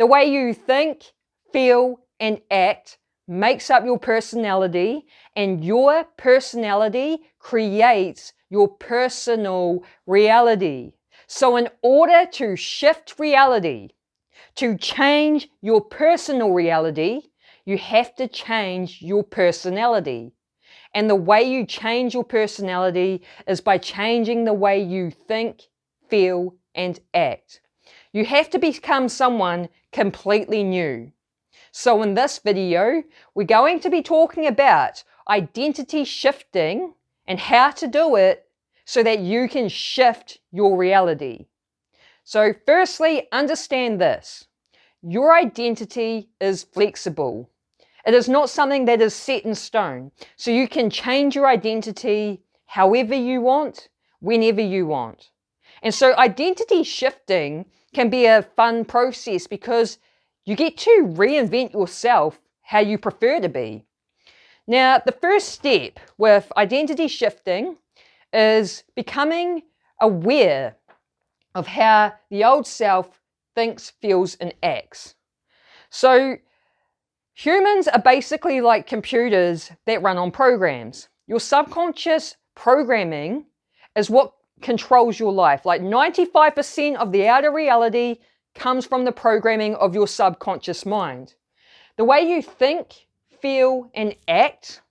The way you think, feel, and act makes up your personality, and your personality creates your personal reality. So in order to shift reality, to change your personal reality, you have to change your personality. And the way you change your personality is by changing the way you think, feel, and act. You have to become someone completely new. So in this video, we're going to be talking about identity shifting and how to do it so that you can shift your reality. So firstly, understand this. Your identity is flexible. It is not something that is set in stone. So you can change your identity however you want, whenever you want. And so identity shifting can be a fun process because you get to reinvent yourself how you prefer to be. Now, the first step with identity shifting is becoming aware of how the old self thinks, feels, and acts. So humans are basically like computers that run on programs. Your subconscious programming is what controls your life. Like 95% of the outer reality comes from the programming of your subconscious mind. The way you think, feel, and act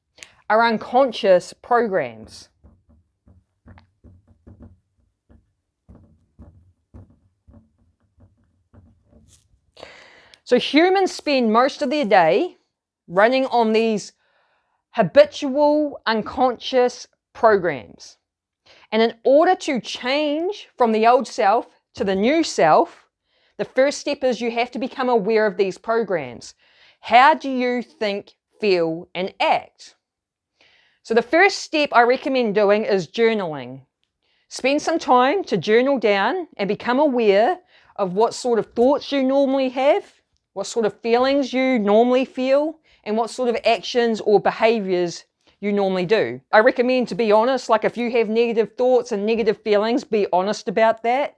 are unconscious programs. So humans spend most of their day running on these habitual, unconscious programs. And in order to change from the old self to the new self, the first step is you have to become aware of these programs. How do you think, feel, and act? So the first step I recommend doing is journaling. Spend some time to journal down and become aware of what sort of thoughts you normally have, what sort of feelings you normally feel, and what sort of actions or behaviors you normally do. I recommend to be honest, like if you have negative thoughts and negative feelings, be honest about that.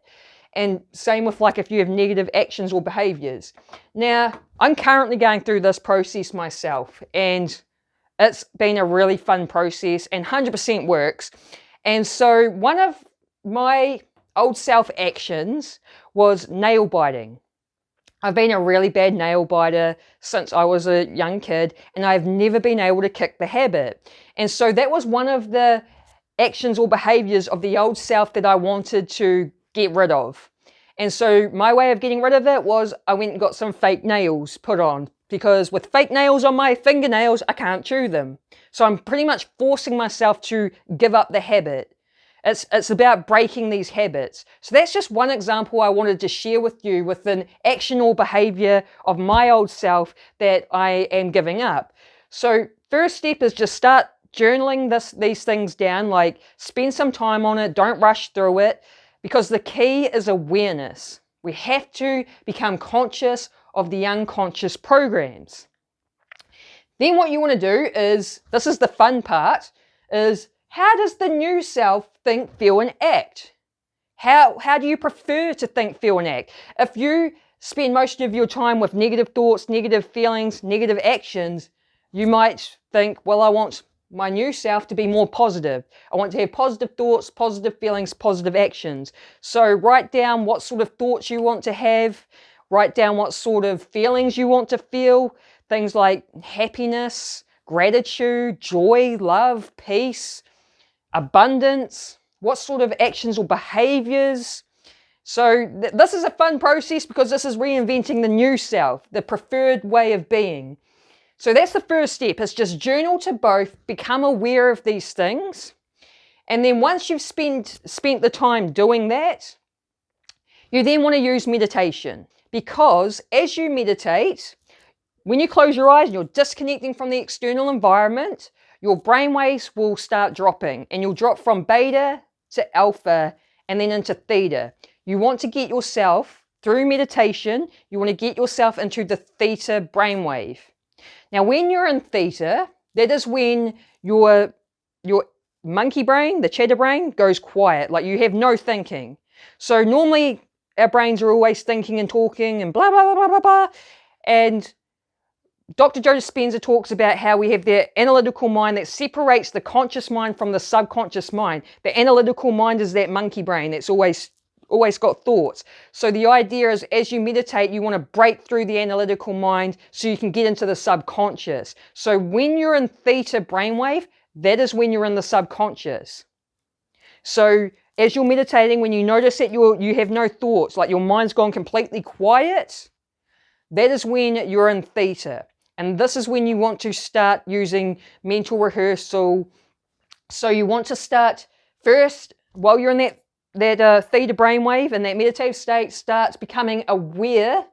And same with like if you have negative actions or behaviors. Now, I'm currently going through this process myself, and it's been a really fun process and 100% works. And so one of my old self actions was nail biting. I've been a really bad nail biter since I was a young kid, and I've never been able to kick the habit. And so that was one of the actions or behaviors of the old self that I wanted to get rid of. And so my way of getting rid of it was I went and got some fake nails put on, because with fake nails on my fingernails, I can't chew them. So I'm pretty much forcing myself to give up the habit. It's about breaking these habits. So that's just one example I wanted to share with you with an action or behavior of my old self that I am giving up. So first step is just start journaling these things down, like spend some time on it, don't rush through it, because the key is awareness. We have to become conscious of the unconscious programs. Then what you want to do is, this is the fun part, is how does the new self think, feel, and act? How do you prefer to think, feel, and act? If you spend most of your time with negative thoughts, negative feelings, negative actions, you might think, well, I want my new self to be more positive. I want to have positive thoughts, positive feelings, positive actions. So write down what sort of thoughts you want to have, write down what sort of feelings you want to feel, things like happiness, gratitude, joy, love, peace, abundance, what sort of actions or behaviors. So this is a fun process because this is reinventing the new self, the preferred way of being. So that's the first step, is just journal to both, become aware of these things. And then once you've spent the time doing that, you then want to use meditation, because as you meditate, when you close your eyes and you're disconnecting from the external environment, your brainwaves will start dropping, and you'll drop from beta to alpha and then into theta. You want to get yourself, through meditation, you want to get yourself into the theta brainwave. Now, when you're in theta, that is when your monkey brain, the cheetah brain, goes quiet, like you have no thinking. So normally our brains are always thinking and talking and blah, blah, blah, blah, blah, blah. And Dr. Joe Dispenza talks about how we have the analytical mind that separates the conscious mind from the subconscious mind. The analytical mind is that monkey brain that's always got thoughts. So the idea is, as you meditate, you want to break through the analytical mind so you can get into the subconscious. So when you're in theta brainwave, that is when you're in the subconscious. So as you're meditating, when you notice that you have no thoughts, like your mind's gone completely quiet, that is when you're in theta. And this is when you want to start using mental rehearsal. So you want to start first, while you're in that theta brainwave and that meditative state, starts becoming aware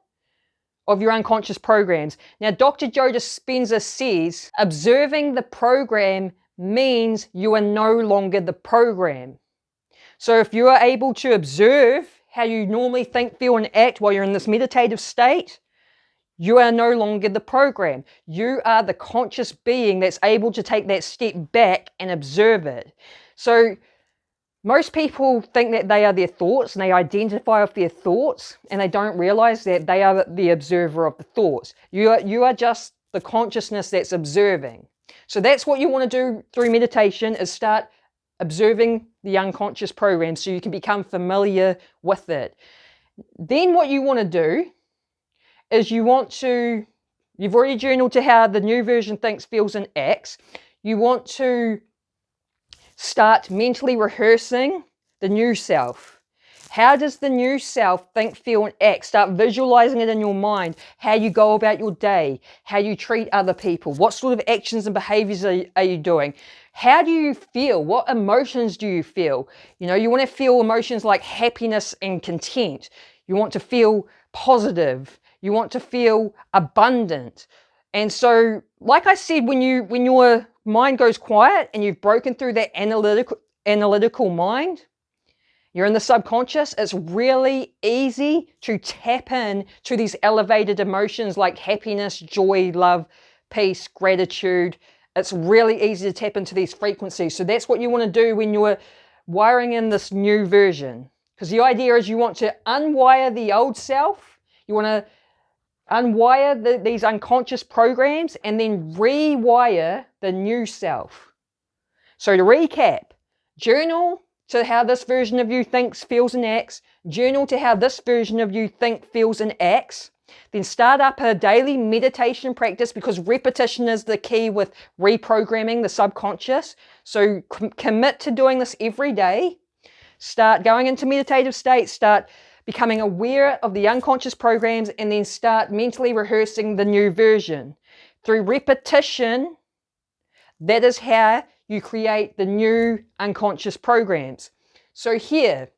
of your unconscious programs. Now, Dr. Joe Dispenza says observing the program means you are no longer the program. So if you are able to observe how you normally think, feel, and act while you're in this meditative state, you are no longer the program. You are the conscious being that's able to take that step back and observe it. So most people think that they are their thoughts and they identify with their thoughts, and they don't realize that they are the observer of the thoughts. You are just the consciousness that's observing. So that's what you want to do through meditation, is start observing the unconscious program so you can become familiar with it. Then what you want to do is you've already journaled to how the new version thinks, feels, and acts. You want to start mentally rehearsing the new self. How does the new self think, feel, and act? Start visualizing it in your mind, how you go about your day, how you treat other people, what sort of actions and behaviors are you doing? How do you feel? What emotions do you feel? You want to feel emotions like happiness and content. You want to feel positive. You want to feel abundant. And so, like I said, when your mind goes quiet and you've broken through that analytical mind, you're in the subconscious, it's really easy to tap in to these elevated emotions like happiness, joy, love, peace, gratitude. It's really easy to tap into these frequencies. So that's what you want to do when you're wiring in this new version. Because the idea is you want to unwire the old self. You want to unwire these unconscious programs and then rewire the new self. So to recap, journal to how this version of you thinks, feels, and acts. Journal to how this version of you thinks, feels, and acts. Then start up a daily meditation practice, because repetition is the key with reprogramming the subconscious. So commit to doing this every day. Start going into meditative states. Start becoming aware of the unconscious programs, and then start mentally rehearsing the new version. Through repetition, that is how you create the new unconscious programs. So here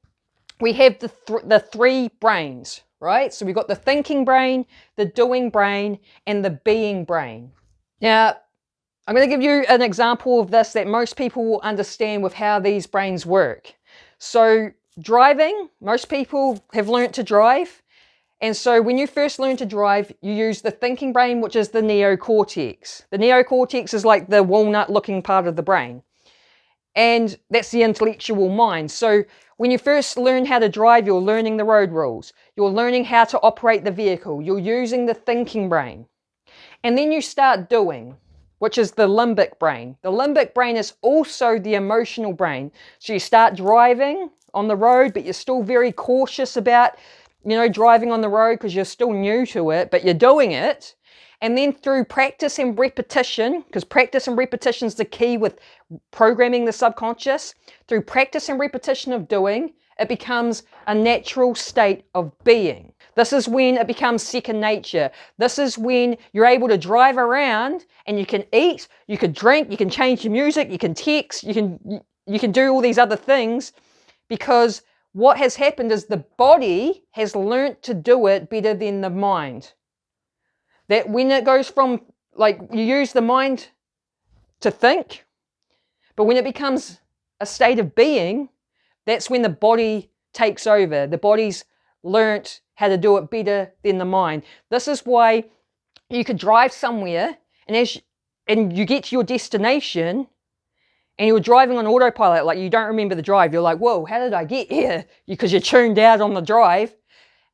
we have the three brains, right? So we've got the thinking brain, the doing brain, and the being brain. Now, I'm going to give you an example of this that most people will understand with how these brains work. So driving, most people have learnt to drive. And so when you first learn to drive, you use the thinking brain, which is the neocortex. The neocortex is like the walnut-looking part of the brain. And that's the intellectual mind. So when you first learn how to drive, you're learning the road rules. You're learning how to operate the vehicle. You're using the thinking brain. And then you start doing, which is the limbic brain. The limbic brain is also the emotional brain. So you start driving on the road, but you're still very cautious about driving on the road because you're still new to it, but you're doing it. And then through practice and repetition, because practice and repetition is the key with programming the subconscious, through practice and repetition of doing, it becomes a natural state of being. This is when it becomes second nature. This is when you're able to drive around and you can eat, you can drink, you can change your music, you can text, you can do all these other things, because what has happened is the body has learnt to do it better than the mind. That when it goes from, you use the mind to think, but when it becomes a state of being, that's when the body takes over. The body's learnt how to do it better than the mind. This is why you could drive somewhere and you get to your destination and you're driving on autopilot, like you don't remember the drive. You're like, whoa, how did I get here? Because you're tuned out on the drive.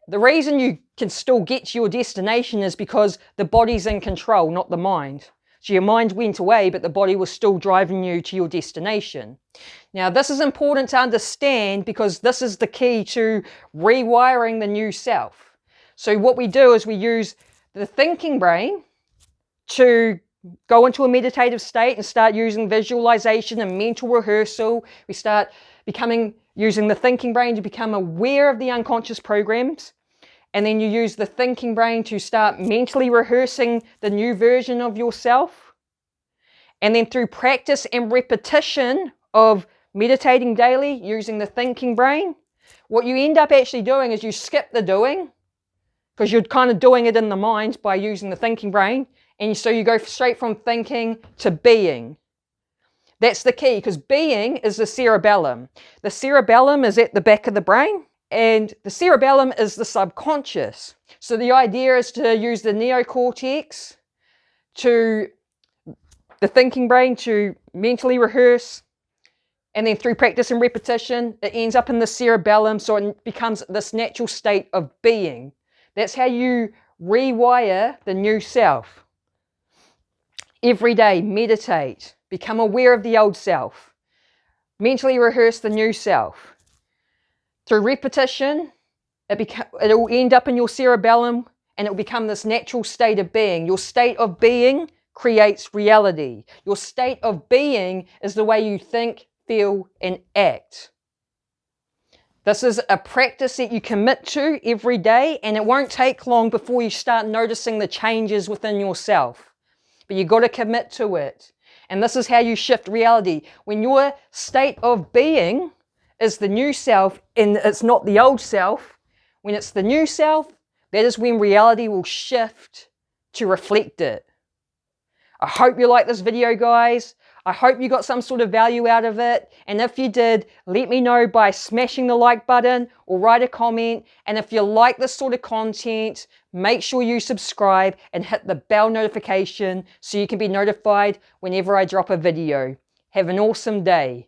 The reason you can still get to your destination is because the body's in control, not the mind. So your mind went away, but the body was still driving you to your destination. Now, this is important to understand because this is the key to rewiring the new self. So what we do is we use the thinking brain to go into a meditative state and start using visualization and mental rehearsal. We start using the thinking brain to become aware of the unconscious programs. And then you use the thinking brain to start mentally rehearsing the new version of yourself. And then through practice and repetition of meditating daily using the thinking brain, what you end up actually doing is you skip the doing, because you're kind of doing it in the mind by using the thinking brain. And so you go straight from thinking to being. That's the key, because being is the cerebellum. The cerebellum is at the back of the brain, and the cerebellum is the subconscious. So the idea is to use the neocortex to the thinking brain to mentally rehearse, and then through practice and repetition, it ends up in the cerebellum, so it becomes this natural state of being. That's how you rewire the new self. Every day, meditate, become aware of the old self, mentally rehearse the new self. Through repetition, it will end up in your cerebellum and it will become this natural state of being. Your state of being creates reality. Your state of being is the way you think, feel, and act. This is a practice that you commit to every day, and it won't take long before you start noticing the changes within yourself. But you've got to commit to it. And this is how you shift reality. When your state of being is the new self and it's not the old self, when it's the new self, that is when reality will shift to reflect it. I hope you like this video, guys. I hope you got some sort of value out of it. And if you did, let me know by smashing the like button or write a comment. And if you like this sort of content, make sure you subscribe and hit the bell notification so you can be notified whenever I drop a video. Have an awesome day.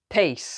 Peace.